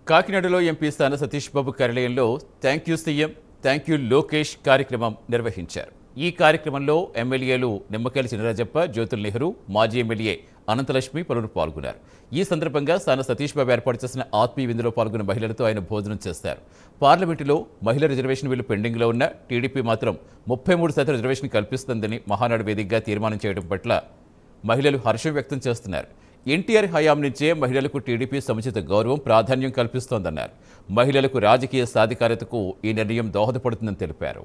కాకినాడలో ఎంపీ స్థాన సతీష్ బాబు కార్యాలయంలో thank you CM, thank you Lokesh కార్యక్రమం నిర్వహించారు. ఈ కార్యక్రమంలో ఎమ్మెల్యేలు నిమ్మకాయల చినరాజప్ప, జ్యోతుల్ నెహ్రూ, మాజీ ఎమ్మెల్యే అనంతలక్ష్మి పలువురు పాల్గొన్నారు. ఈ సందర్భంగా స్థాన సతీష్ బాబు ఏర్పాటు చేసిన ఆత్మీయ విందులో పాల్గొన్న మహిళలతో ఆయన భోజనం చేస్తారు. పార్లమెంటులో మహిళా రిజర్వేషన్ బిల్లు పెండింగ్లో ఉన్న టీడీపీ మాత్రం 33% రిజర్వేషన్ కల్పిస్తుందని మహానాడు వేదికగా తీర్మానం చేయడం పట్ల మహిళలు హర్షం వ్యక్తం చేస్తున్నారు. ఎన్టీఆర్ హయాం నుంచే మహిళలకు టీడీపీ సముచిత గౌరవం, ప్రాధాన్యం కల్పిస్తోందన్నారు. మహిళలకు రాజకీయ సాధికారతకు ఈ నిర్ణయం దోహదపడుతుందని తెలిపారు.